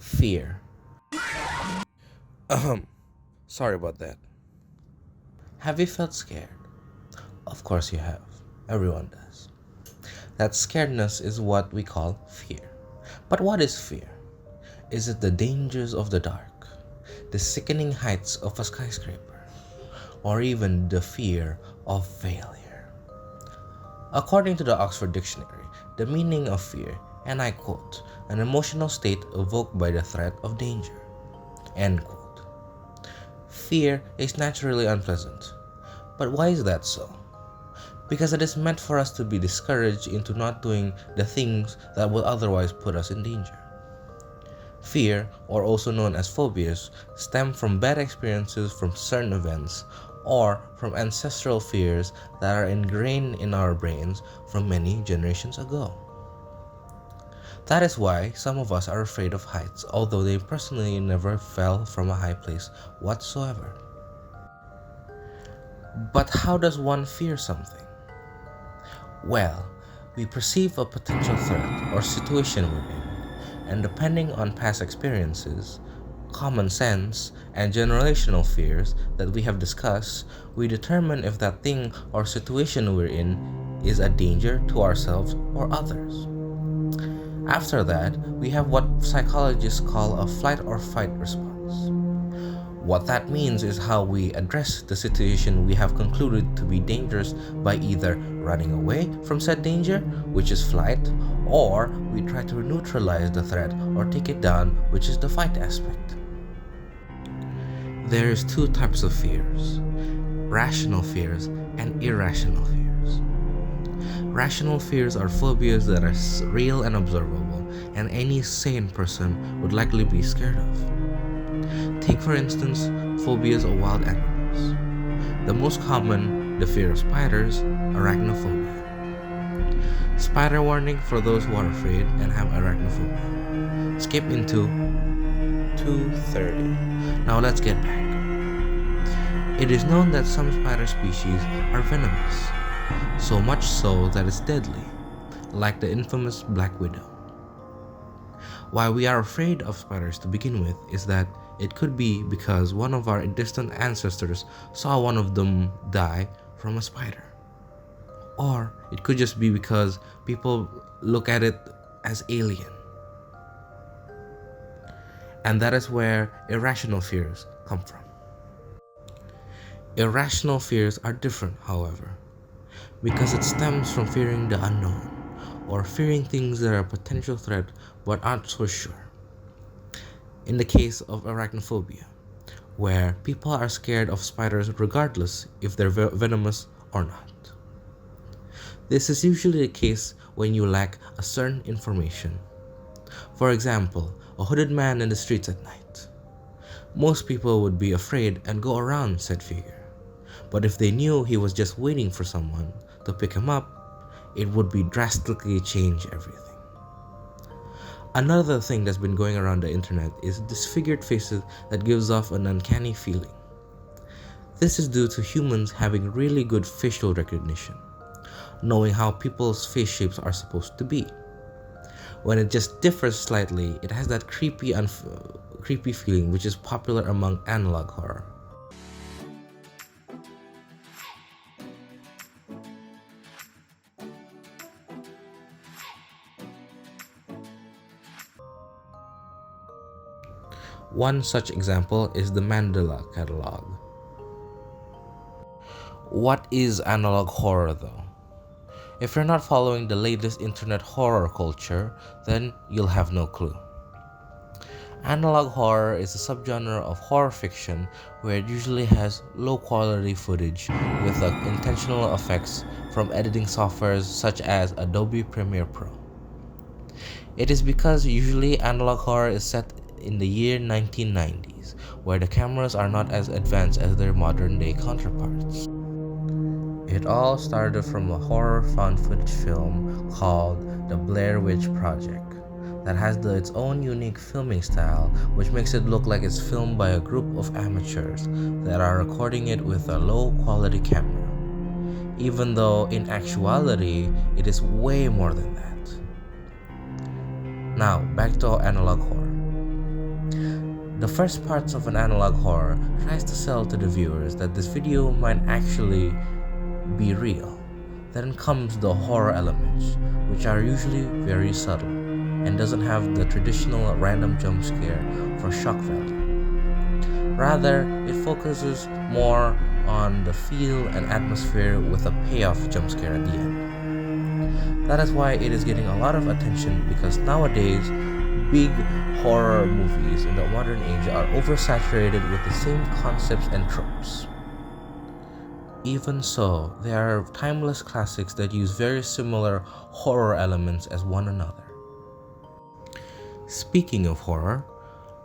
Fear. Ahem. Sorry about that. Have you felt scared? Of course you have. Everyone does. That scaredness is what we call fear. But what is fear? Is it the dangers of the dark, the sickening heights of a skyscraper, or even the fear of failure? According to the Oxford Dictionary, the meaning of fear, and I quote, an emotional state evoked by the threat of danger. End quote. Fear is naturally unpleasant. But why is that so? Because it is meant for us to be discouraged into not doing the things that would otherwise put us in danger. Fear, or also known as phobias, stem from bad experiences from certain events or from ancestral fears that are ingrained in our brains from many generations ago. That is why some of us are afraid of heights, although they personally never fell from a high place whatsoever. But how does one fear something? Well, we perceive a potential threat or situation we're in, and depending on past experiences, common sense, and generational fears that we have discussed, we determine if that thing or situation we're in is a danger to ourselves or others. After that, we have what psychologists call a flight or fight response. What that means is how we address the situation we have concluded to be dangerous by either running away from said danger, which is flight, or we try to neutralize the threat or take it down, which is the fight aspect. There is two types of fears: rational fears and irrational fears. Rational fears are phobias that are real and observable, and any sane person would likely be scared of. Take for instance, phobias of wild animals. The most common, the fear of spiders, arachnophobia. Spider warning for those who are afraid and have arachnophobia. Skip into 2:30. Now let's get back. It is known that some spider species are venomous, so much so that it's deadly, like the infamous black widow. Why we are afraid of spiders to begin with is that it could be because one of our distant ancestors saw one of them die from a spider. Or it could just be because people look at it as alien. And that is where irrational fears come from. Irrational fears are different, however, because it stems from fearing the unknown, or fearing things that are a potential threat but aren't so sure. In the case of arachnophobia, where people are scared of spiders regardless if they're venomous or not. This is usually the case when you lack a certain information. For example, a hooded man in the streets at night. Most people would be afraid and go around said figure. But if they knew he was just waiting for someone to pick him up, it would be drastically change everything. Another thing that's been going around the internet is disfigured faces that gives off an uncanny feeling. This is due to humans having really good facial recognition, knowing how people's face shapes are supposed to be. When it just differs slightly, it has that creepy feeling which is popular among analog horror. One such example is the Mandela catalog. What is analog horror though? If you're not following the latest internet horror culture, then you'll have no clue. Analog horror is a subgenre of horror fiction where it usually has low quality footage with intentional effects from editing softwares such as Adobe Premiere Pro. It is because usually analog horror is set in the year 1990s, where the cameras are not as advanced as their modern day counterparts. It all started from a horror found footage film called The Blair Witch Project that has its own unique filming style, which makes it look like it's filmed by a group of amateurs that are recording it with a low quality camera, even though in actuality it is way more than that. Now back to analog horror. The first parts of an analog horror tries to sell to the viewers that this video might actually be real. Then comes the horror elements, which are usually very subtle and doesn't have the traditional random jump scare for shock value. Rather, it focuses more on the feel and atmosphere with a payoff jump scare at the end. That is why it is getting a lot of attention, because nowadays, big horror movies in the modern age are oversaturated with the same concepts and tropes. Even so, there are timeless classics that use very similar horror elements as one another. Speaking of horror,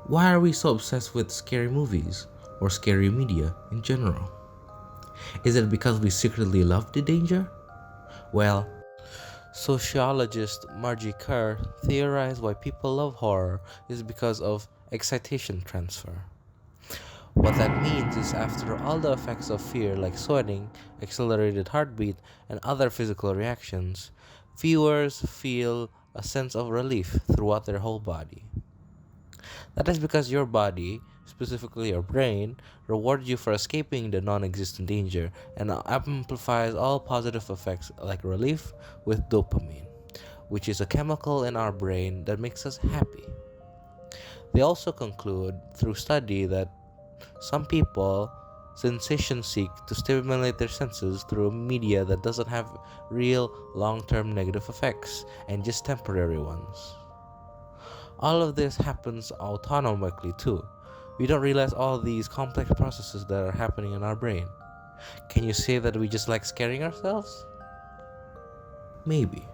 why are we so obsessed with scary movies or scary media in general? Is it because we secretly love the danger? Well, sociologist Margie Kerr theorized why people love horror is because of excitation transfer. What that means is, after all the effects of fear like sweating, accelerated heartbeat, and other physical reactions, viewers feel a sense of relief throughout their whole body. That is because your body, specifically your brain, rewards you for escaping the non-existent danger and amplifies all positive effects like relief with dopamine, which is a chemical in our brain that makes us happy. They also conclude through study that some people sensation seek to stimulate their senses through media that doesn't have real long-term negative effects and just temporary ones. All of this happens autonomically too. We don't realize all these complex processes that are happening in our brain. Can you say that we just like scaring ourselves? Maybe.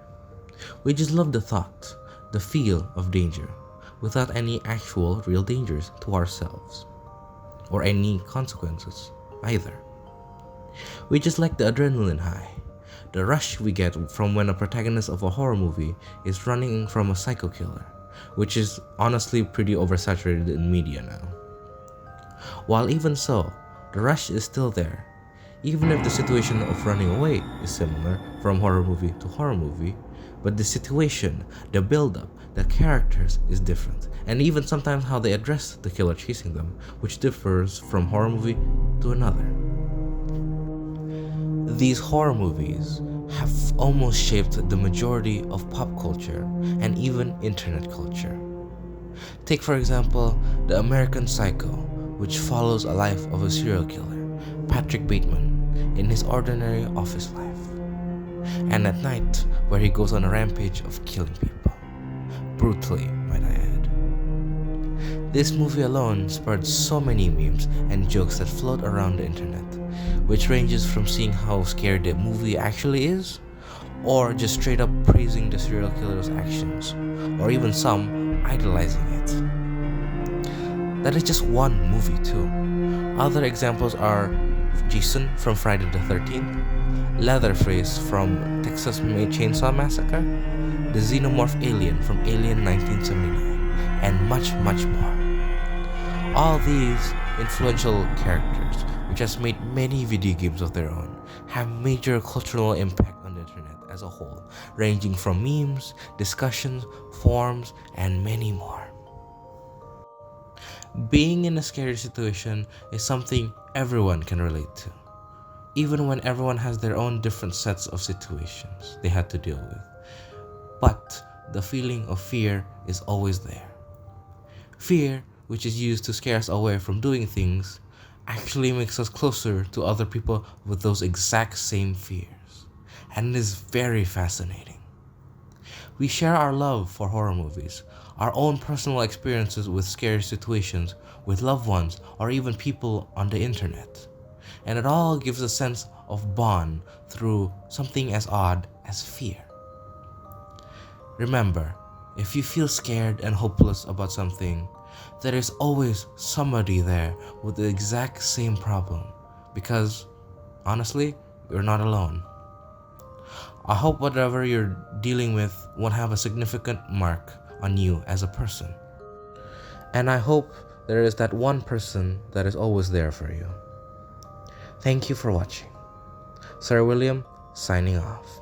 We just love the thought, the feel of danger, without any actual real dangers to ourselves, or any consequences either. We just like the adrenaline high, the rush we get from when a protagonist of a horror movie is running from a psycho killer, which is honestly pretty oversaturated in media now. While even so, the rush is still there. Even if the situation of running away is similar from horror movie to horror movie, but the situation, the build-up, the characters is different, and even sometimes how they address the killer chasing them, which differs from horror movie to another. These horror movies have almost shaped the majority of pop culture and even internet culture. Take for example, the American Psycho, which follows a life of a serial killer, Patrick Bateman, in his ordinary office life, and at night where he goes on a rampage of killing people. Brutally, might I add. This movie alone spurred so many memes and jokes that float around the internet, which ranges from seeing how scared the movie actually is, or just straight up praising the serial killer's actions, or even some idolizing it. That is just one movie too. Other examples are Jason from Friday the 13th, Leatherface from Texas Chainsaw Massacre, the Xenomorph Alien from Alien 1979, and much, much more. All these influential characters, which has made many video games of their own, have major cultural impact on the internet as a whole, ranging from memes, discussions, forums, and many more. Being in a scary situation is something everyone can relate to, even when everyone has their own different sets of situations they had to deal with. But the feeling of fear is always there. Fear, which is used to scare us away from doing things, actually makes us closer to other people with those exact same fears, and it is very fascinating. We share our love for horror movies, our own personal experiences with scary situations with loved ones or even people on the internet, and it all gives a sense of bond through something as odd as fear. Remember, if you feel scared and hopeless about something, there is always somebody there with the exact same problem, because honestly, you're not alone. I hope whatever you're dealing with won't have a significant mark on you as a person. And I hope there is that one person that is always there for you. Thank you for watching. Sir William, signing off.